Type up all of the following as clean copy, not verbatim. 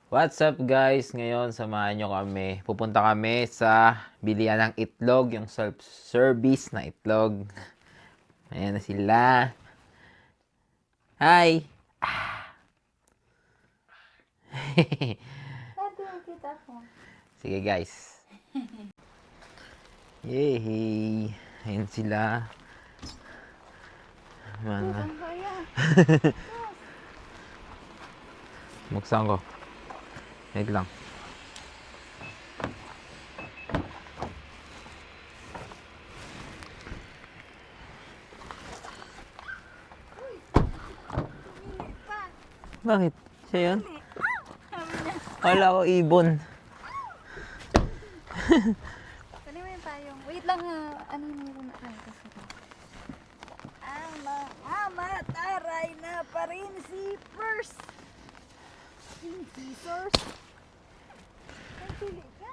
What's up guys? Ngayon samahan nyo kami. Pupunta kami sa bilihan ng itlog, yung self-service na itlog. Ayan na sila. Hi! Sige guys. Yay! Ayan sila. Mga... Buksan ko. Wait lang. Bakit? Siya yun? Wala ko ibon. Pwede mo yung tayong. Wait lang ano meron na kayo kasi. Taray na pa rin si First. Si Source. Ang pili ka.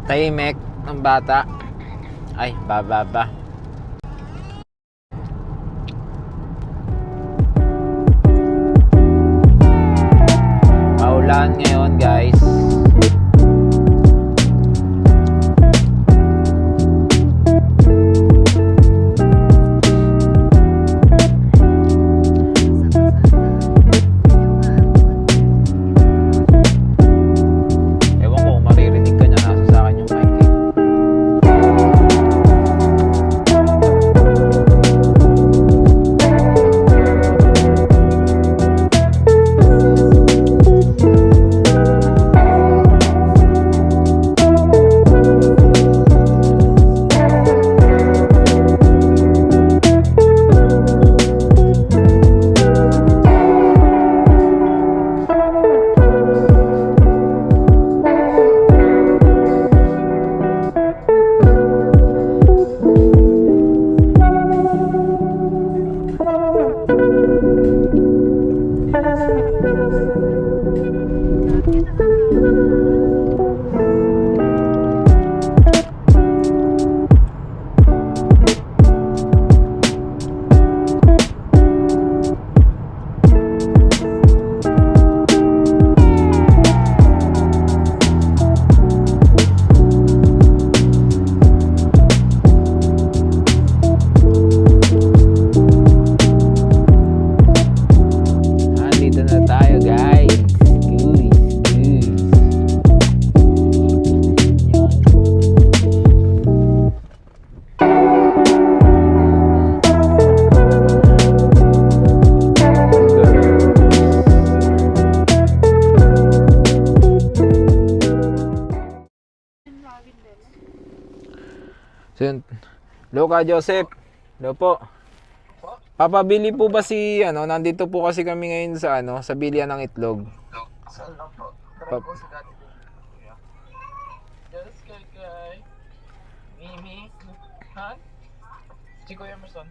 Tahimik ng bata. Ay, ba. Maulan ngayon, guys. Ewan ko, maririnig ka niya. Nasa sa akin yung mic eh. Dito na tayo, guys. Guys. So yun, Luka Joseph, hello po. Papabili po ba si nandito po kasi kami ngayon sa sa bilihan ng itlog. Saan lang po? Tara po sa dati din. Yes, kay Mimi, Han, Chico Emerson.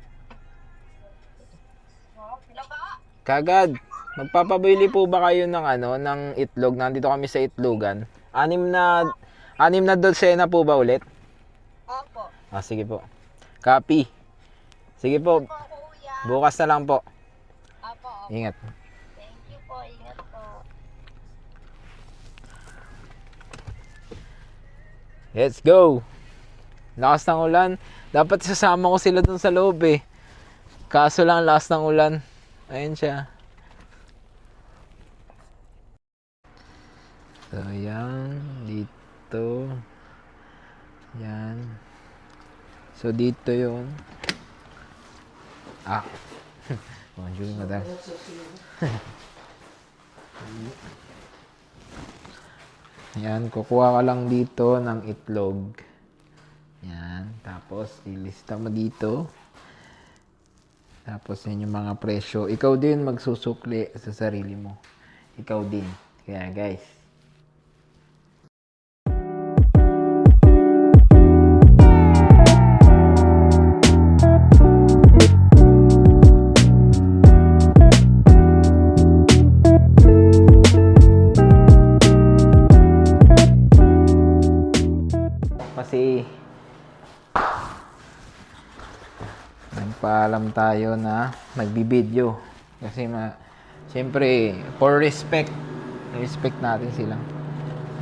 Kagad, magpapabili po ba kayo ng ng itlog? Nandito kami sa itlogan. Anim na dosena po ba ulit? Opo. Sige po. Copy. Sige po. Bukas na lang po. Opo. Ingat. Thank you po. Ingat po. Let's go. Lakas ng ulan. Dapat sasama ko sila dun sa loob eh. Kaso lang lakas ng ulan. Ayun siya. So yan. Dito. Yan. So dito yun. Bonjour madam. Yan, kukuha ka lang dito ng itlog. Yan, tapos ilista mo dito. Tapos yan yung mga presyo. Ikaw din magsusukli sa sarili mo. Ikaw din. Kaya guys, kasi nagpaalam tayo na magbibideo. Kasi siyempre, for respect natin sila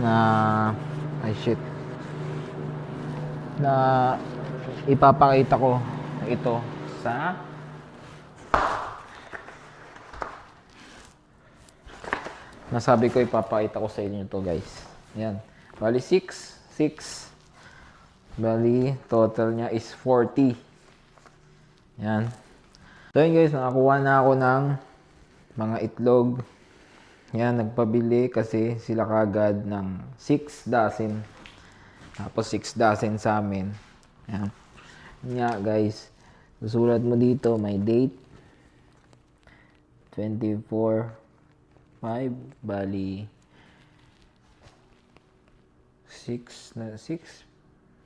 na na ipapakita ko ito sa nasabi ko ipapakita ko sa inyo to guys. Yan. Bali 6. Bali total niya is 40. Yan. So yun guys, nakakuha na ako ng mga itlog. Yan, nagpabili kasi sila kagad ng 6 dozen. Tapos 6 dozen sa amin. Yan. Yan nga guys, susulat mo dito, may date. 24/5, bali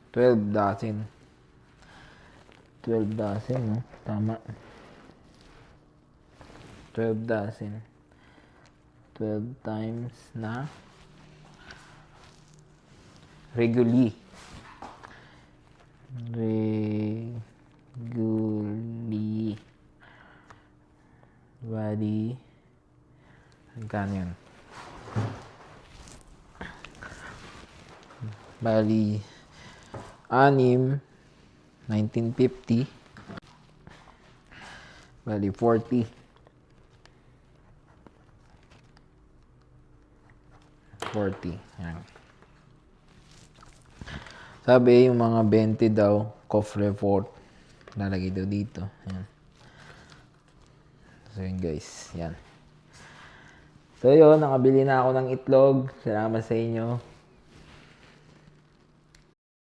12 dozen. 12 dozen, no? Tama. 12 dozen. 12 times na regularly. Bali, magkano yun? Bali, 1950. Bali, 40. 40. Yan. Sabi, yung mga 20 daw, cough report. Lalagay daw dito. Yan. So, yun guys. Yan. So, yun. Nakabili na ako ng itlog. Salamat sa inyo.